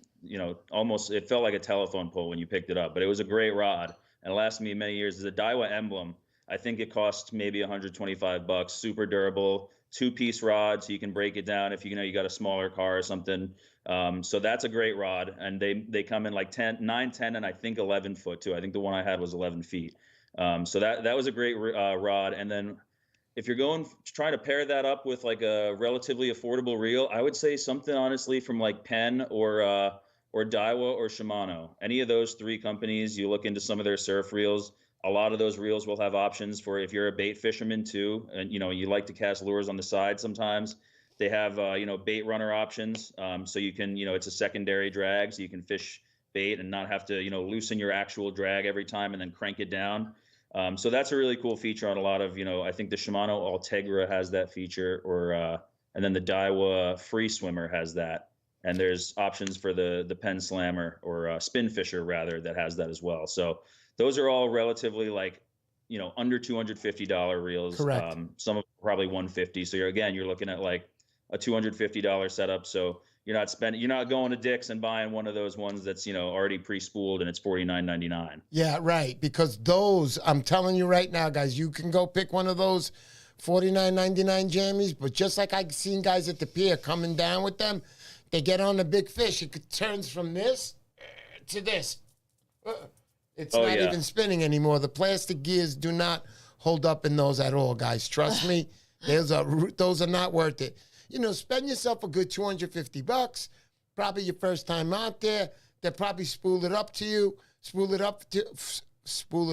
almost, it felt like a telephone pole when you picked it up, but it was a great rod, and it lasted me many years. It's a Daiwa Emblem. I think it cost maybe $125, super durable, 2-piece rod, so you can break it down if you got a smaller car or something. So that's a great rod, and they come in like 9, 10, and I think 11 foot too. I think the one I had was 11 feet. So that was a great rod. And then if you're trying to pair that up with like a relatively affordable reel, I would say something honestly from like Penn or Daiwa or Shimano. Any of those 3 companies, you look into some of their surf reels. A lot of those reels will have options for if you're a bait fisherman too, and you like to cast lures on the side sometimes. They have bait runner options, so you can it's a secondary drag, so you can fish bait and not have to loosen your actual drag every time and then crank it down. So that's a really cool feature on a lot of I think the Shimano Ultegra has that feature, and then the Daiwa Free Swimmer has that, and there's options for the Penn Slammer or Spin Fisher rather that has that as well. So those are all relatively like under $250 reels. Correct. Some of them probably $150. So you're looking at like a $250 setup. So you're not going to Dick's and buying one of those ones that's already pre-spooled and it's $49.99. Yeah, right. Because those, I'm telling you right now, guys, you can go pick one of those $49.99 jammies, but just like I've seen guys at the pier coming down with them, they get on a big fish. It turns from this to this. It's not even spinning anymore. The plastic gears do not hold up in those at all, guys. Trust me, those are not worth it. Spend yourself a good $250. Probably your first time out there. They'll probably spool it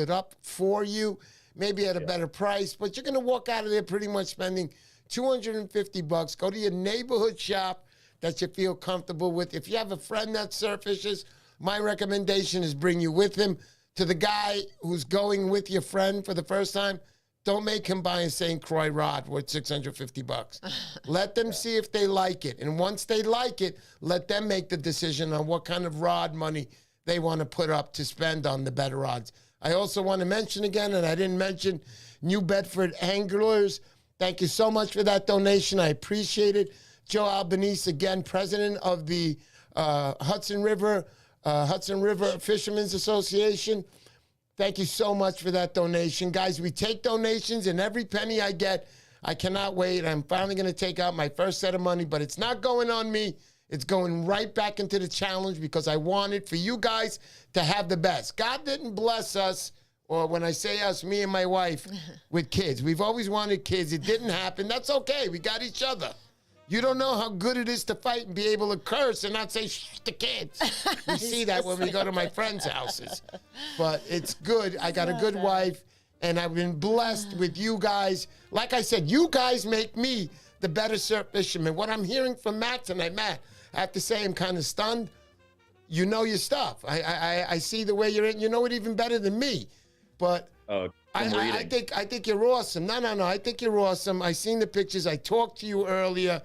up for you, maybe at a better price. But you're gonna walk out of there pretty much spending $250. Go to your neighborhood shop that you feel comfortable with. If you have a friend that surf fishes, my recommendation is bring you with him. To the guy who's going with your friend for the first time, don't make him buy a St. Croix rod worth $650. Let them see if they like it. And once they like it, let them make the decision on what kind of rod money they want to put up to spend on the better rods. I also want to mention again, and I didn't mention, New Bedford Anglers. Thank you so much for that donation. I appreciate it. Joe Albanese, again, president of the Hudson River Fishermen's Association. Thank you so much for that donation. Guys, we take donations, and every penny I get, I cannot wait. I'm finally going to take out my first set of money, but it's not going on me. It's going right back into the challenge because I want it for you guys to have the best. God didn't bless us, or when I say us, me and my wife, with kids. We've always wanted kids. It didn't happen. That's okay. We got each other. You don't know how good it is to fight and be able to curse and not say shh to kids. You see that when we go to my friends' houses. But it's good. I got a good wife, and I've been blessed with you guys. Like I said, you guys make me the better surf fisherman. What I'm hearing from Matt tonight, Matt, I have to say I'm kind of stunned. You know your stuff. I see the way you're in. You know it even better than me. But I think you're awesome. No. I think you're awesome. I seen the pictures. I talked to you earlier.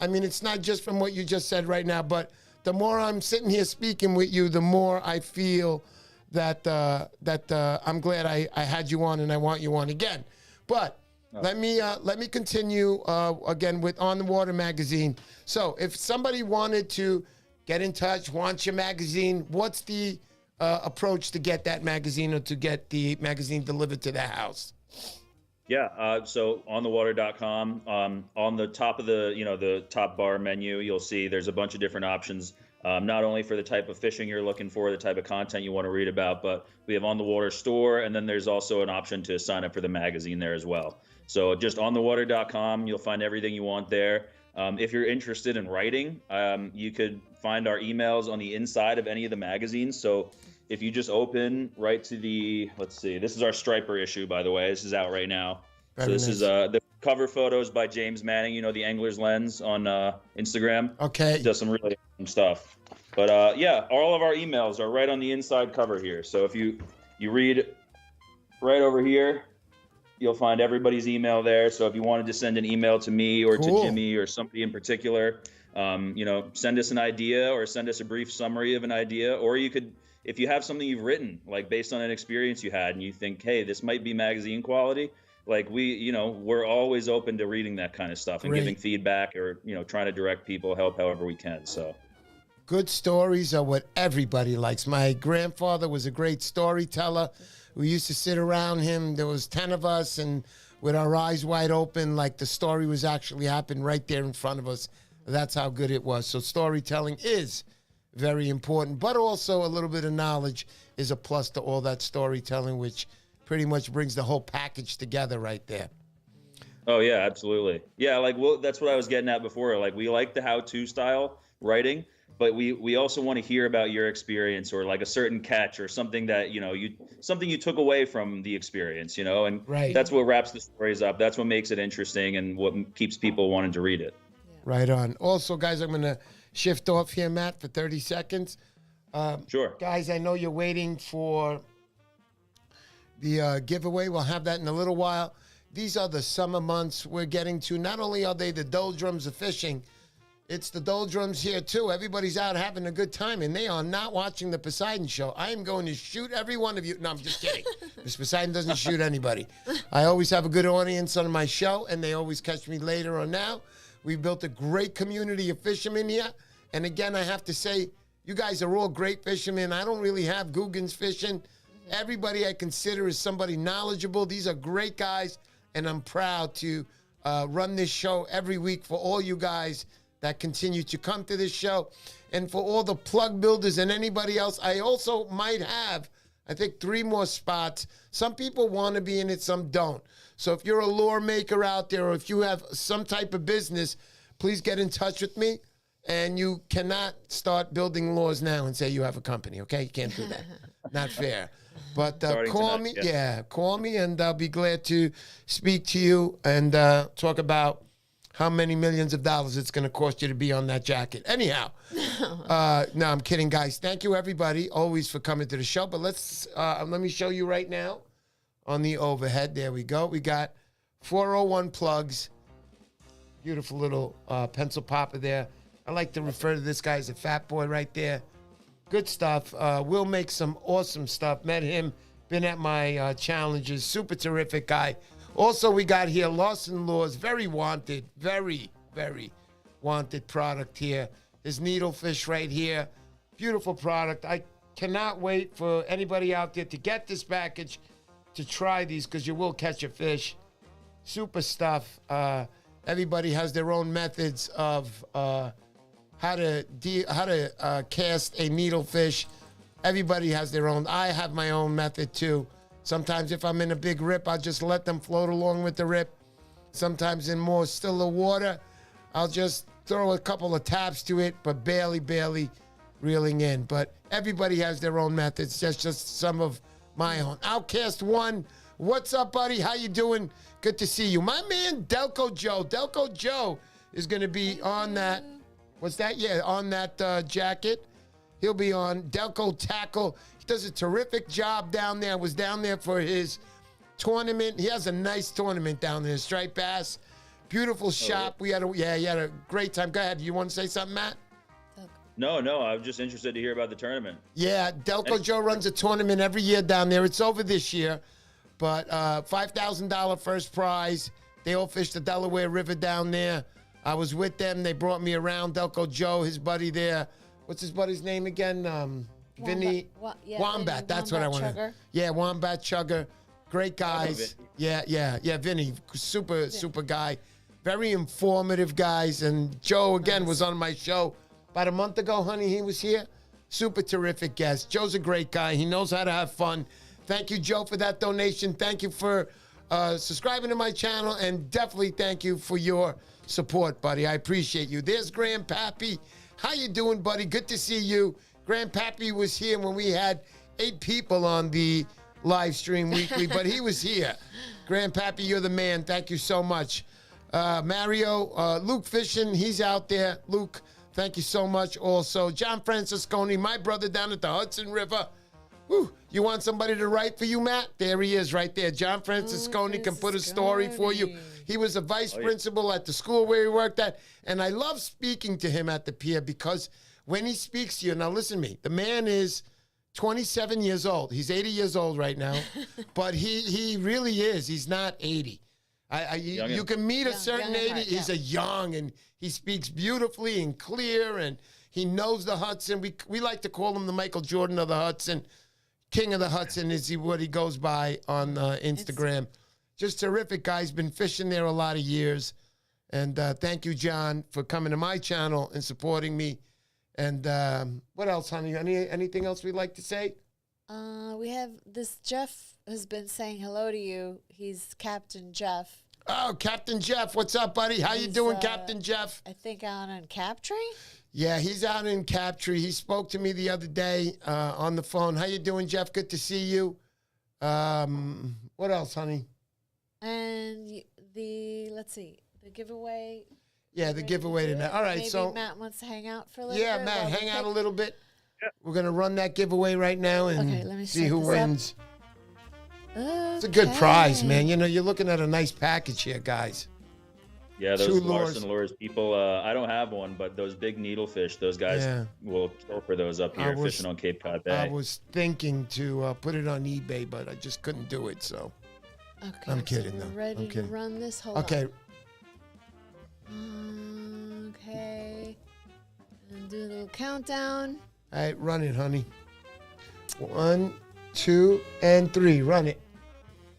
I mean, it's not just from what you just said right now, but the more I'm sitting here speaking with you, the more I feel that I'm glad I had you on, and I want you on again. But let me continue again with On the Water magazine. So if somebody wanted to get in touch, wants your magazine, what's the approach to get that magazine or to get the magazine delivered to their house? Yeah, so onthewater.com, on the top of the top bar menu, you'll see there's a bunch of different options, not only for the type of fishing you're looking for, the type of content you want to read about, but we have On the Water store, and then there's also an option to sign up for the magazine there as well. So just onthewater.com, you'll find everything you want there. If you're interested in writing, you could find our emails on the inside of any of the magazines. So if you just open right to let's see, this is our Striper issue, by the way. This is out right now. So this is the cover photos by James Manning, the Angler's Lens on Instagram. Okay. He does some really awesome stuff. But yeah, all of our emails are right on the inside cover here. So if you read right over here, you'll find everybody's email there. So if you wanted to send an email to me or to Jimmy or somebody in particular, send us an idea or send us a brief summary of an idea. Or you could, if you have something you've written, like based on an experience you had and you think, hey, this might be magazine quality, like we're always open to reading that kind of stuff and giving feedback or, trying to direct people, help however we can. So good stories are what everybody likes. My grandfather was a great storyteller. We used to sit around him. There was 10 of us, and with our eyes wide open, like the story was actually happening right there in front of us. That's how good it was. So storytelling is very important, but also a little bit of knowledge is a plus to all that storytelling, which pretty much brings the whole package together right there. Oh, yeah, absolutely. Yeah, that's what I was getting at before. Like, we like the how-to style writing, but we also want to hear about your experience or like a certain catch or something that, something you took away from the experience, and that's what wraps the stories up. That's what makes it interesting and what keeps people wanting to read it. Right on. Also, guys, I'm going to shift off here, Matt, for 30 seconds. Sure. Guys, I know you're waiting for the giveaway. We'll have that in a little while. These are the summer months we're getting to. Not only are they the doldrums of fishing, it's the doldrums here, too. Everybody's out having a good time, and they are not watching the Poseidon show. I am going to shoot every one of you. No, I'm just kidding. Because Poseidon doesn't shoot anybody. I always have a good audience on my show, and they always catch me later or now. We've built a great community of fishermen here. And again, I have to say, you guys are all great fishermen. I don't really have Googans fishing. Everybody I consider is somebody knowledgeable. These are great guys, and I'm proud to run this show every week for all you guys that continue to come to this show. And for all the plug builders and anybody else, I also might have, I think, 3 more spots. Some people want to be in it, some don't. So if you're a lure maker out there or if you have some type of business, please get in touch with me. And you cannot start building lures now and say you have a company, okay? You can't do that. Not fair. But call me. Yeah, call me, and I'll be glad to speak to you and talk about how many millions of dollars it's going to cost you to be on that jacket. Anyhow, no, I'm kidding, guys. Thank you, everybody, always for coming to the show. But let me show you right now on the overhead. There we go. We got 401 plugs. Beautiful little pencil popper there. I like to refer to this guy as a fat boy right there. Good stuff. We'll make some awesome stuff. Met him. Been at my challenges. Super terrific guy. Also, we got here Larson Lures. Very wanted. Very, very wanted product here. His needlefish right here. Beautiful product. I cannot wait for anybody out there to get this package to try these because you will catch a fish. Super stuff. Everybody has their own methods of how to cast a needlefish. Everybody has their own. I have my own method too. Sometimes if I'm in a big rip, I'll just let them float along with the rip. Sometimes in more stiller water, I'll just throw a couple of taps to it, but barely reeling in. But everybody has their own methods. That's just some of my own. Outcast One, what's up, buddy? How you doing? Good to see you. My man, Delco Joe. Delco Joe is going to be on that. What's that? Yeah, on that jacket. He'll be on Delco Tackle. He does a terrific job down there. I was down there for his tournament. He has a nice tournament down there, Striped Bass. Beautiful shop. He had a great time. Go ahead. You want to say something, Matt? No, I'm just interested to hear about the tournament. Yeah, Delco Joe runs a tournament every year down there. It's over this year, but $5,000 first prize. They all fish the Delaware River down there. I was with them. They brought me around. Delco Joe, his buddy there. What's his buddy's name again? Vinny Wombat. That's what I want to. Yeah, Wombat Chugger. Great guys. Yeah. Vinny, super guy. Very informative guys. And Joe again was on my show about a month ago. Honey, he was here. Super terrific guest. Joe's a great guy. He knows how to have fun. Thank you, Joe, for that donation. Thank you for subscribing to my channel, and definitely thank you for your support, buddy. I appreciate you. There's Grandpappy. How you doing, buddy? Good to see you. Grandpappy was here when we had 8 people on the live stream weekly, but he was here. Grandpappy, you're the man. Thank you so much. Mario, Luke Fishing, he's out there. Luke, thank you so much also. John Francisconi, my brother down at the Hudson River. Whew. You want somebody to write for you, Matt? There he is right there. John Francisconi can put a story for you. He was a vice principal at the school where he worked at, and I love speaking to him at the pier because when he speaks to you, now listen to me, the man is 27 years old. He's 80 years old right now, but he really is. He's not 80. You can meet a certain 80. He's a young, and he speaks beautifully and clear, and he knows the Hudson. We like to call him the Michael Jordan of the Hudson. King of the Hudson is what he goes by on Instagram. Just terrific guy. He's been fishing there a lot of years. And thank you, John, for coming to my channel and supporting me. And what else, honey? Anything else we'd like to say? We have this. Jeff has been saying hello to you. He's Captain Jeff. Oh, Captain Jeff. What's up, buddy? How you doing, Captain Jeff? I think out on Captree? Yeah, he's out in Captree. He spoke to me the other day on the phone. How you doing, Jeff? Good to see you. What else, honey? And let's see, the giveaway. Yeah, the giveaway tonight. All right, Maybe so Matt wants to hang out for a little bit. Yeah, Matt, hang out a little bit. We're going to run that giveaway right now and see who wins. Okay. It's a good prize, man. You know, you're looking at a nice package here, guys. Yeah, those Larson lures, people, I don't have one, but those big needlefish, those guys will kill for those up here fishing on Cape Cod Bay. I was thinking to put it on eBay, but I just couldn't do it, so. Okay, I'm kidding, so though. Ready to run this whole Okay. Okay. And do a little countdown. All right, run it, honey. 1, 2, and 3. Run it.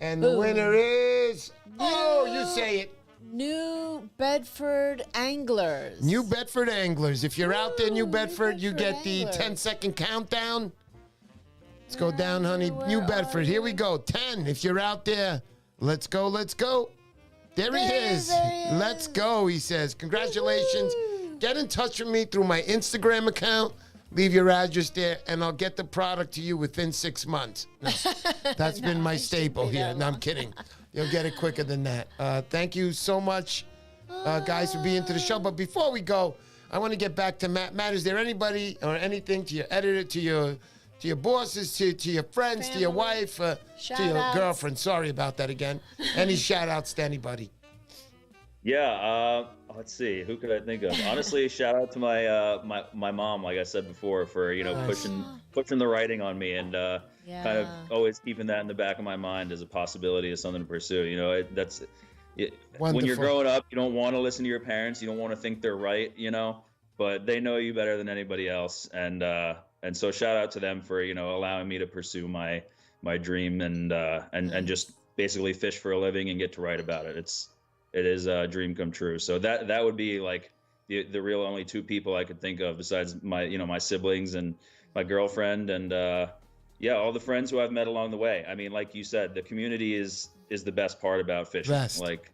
And the winner is... Oh, you say it. New Bedford Anglers. New Bedford Anglers. If you're out there, New Bedford, you get the 10-second countdown. Let's go down, honey. New Bedford. Here we go. 10. If you're out there, let's go, let's go. There he is. Let's go, he says. Congratulations. Get in touch with me through my Instagram account. Leave your address there, and I'll get the product to you within 6 months. No, that's been my staple here. No, I'm kidding. You'll get it quicker than that. Thank you so much, guys, for being to the show. But before we go, I want to get back to Matt. Matt, is there anybody or anything to your editor, to your bosses, to your friends, to your wife, to your girlfriend? Sorry about that again. Any shout-outs to anybody? Yeah, let's see. Who could I think of? Honestly, shout out to my mom, like I said before, for pushing the writing on me and kind of always keeping that in the back of my mind as a possibility, as something to pursue. You know, when you're growing up, you don't want to listen to your parents. You don't want to think they're right. You know, but they know you better than anybody else, and so shout out to them for allowing me to pursue my dream and just basically fish for a living and get to write about it. It is a dream come true. So that would be like the real only 2 people I could think of besides my siblings and my girlfriend and all the friends who I've met along the way. I mean, like you said, the community is the best part about fishing. Like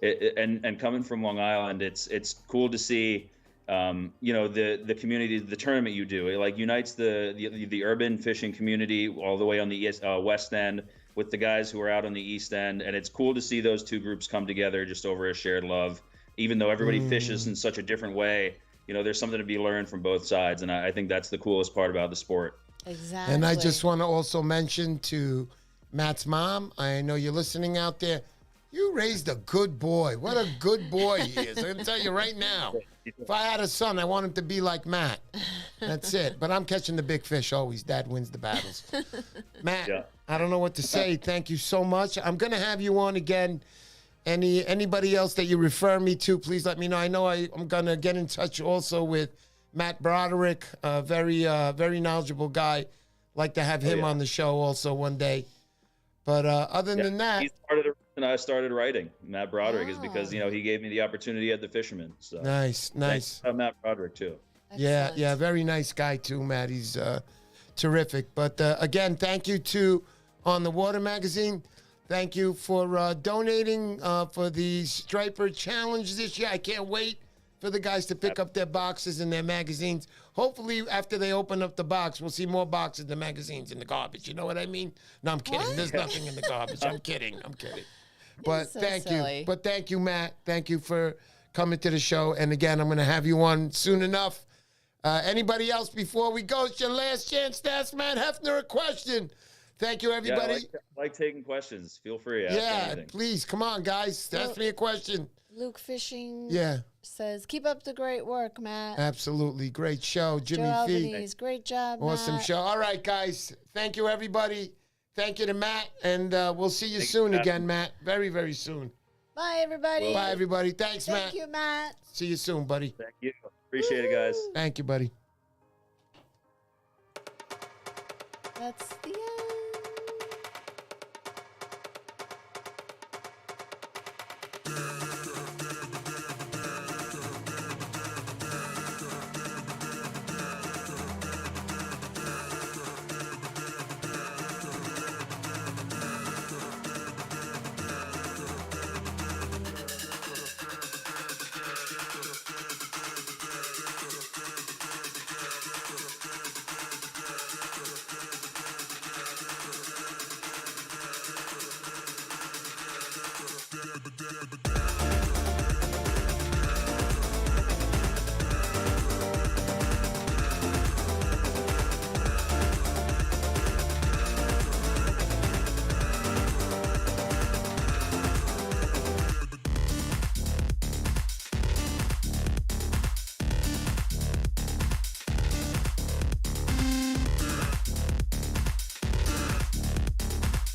and coming from Long Island, it's cool to see the community, the tournament you do. It like unites the urban fishing community all the way on the west end with the guys who are out on the east end, and it's cool to see those 2 groups come together just over a shared love. Even though everybody fishes in such a different way, there's something to be learned from both sides, and I think that's the coolest part about the sport. Exactly. And I just want to also mention to Matt's mom, I know you're listening out there, you raised a good boy. What a good boy he is. I'm going to tell you right now. If I had a son, I want him to be like Matt. That's it. But I'm catching the big fish always. Dad wins the battles. Matt, I don't know what to say. Thank you so much. I'm going to have you on again. Anybody else that you refer me to, please let me know. I know I'm going to get in touch also with Matt Broderick, a very knowledgeable guy. Like to have him on the show also one day. But other than that, he's part of the reason I started writing. Matt Broderick is because he gave me the opportunity at the Fisherman. So nice. Matt Broderick too. Excellent. Yeah, very nice guy too, Matt. He's terrific. But again, thank you to On the Water magazine. Thank you for donating for the Striper Challenge this year. I can't wait for the guys to pick up their boxes and their magazines. Hopefully, after they open up the box, we'll see more boxes than magazines in the garbage. You know what I mean? No, I'm kidding. What? There's nothing in the garbage. I'm kidding. But so thank silly. you. But thank you, Matt. Thank you for coming to the show. And again, I'm going to have you on soon enough. Anybody else before we go? It's your last chance to ask Matt Haeffner a question. Thank you, everybody. Yeah, I like taking questions. Feel free. Ask anything. Please. Come on, guys. Ask me a question. Luke Fishing Yeah. says, keep up the great work, Matt. Absolutely. Great show. Jimmy Joe Fee. Albanese, great job, Awesome Matt. show. All right, guys. Thank you, everybody. Thank you to Matt. And we'll see you soon again, Matt. Very, very soon. Bye, everybody. Bye, everybody. Thanks, Matt. Thank you, Matt. See you soon, buddy. Thank you. Appreciate it, guys. Thank you, buddy. That's the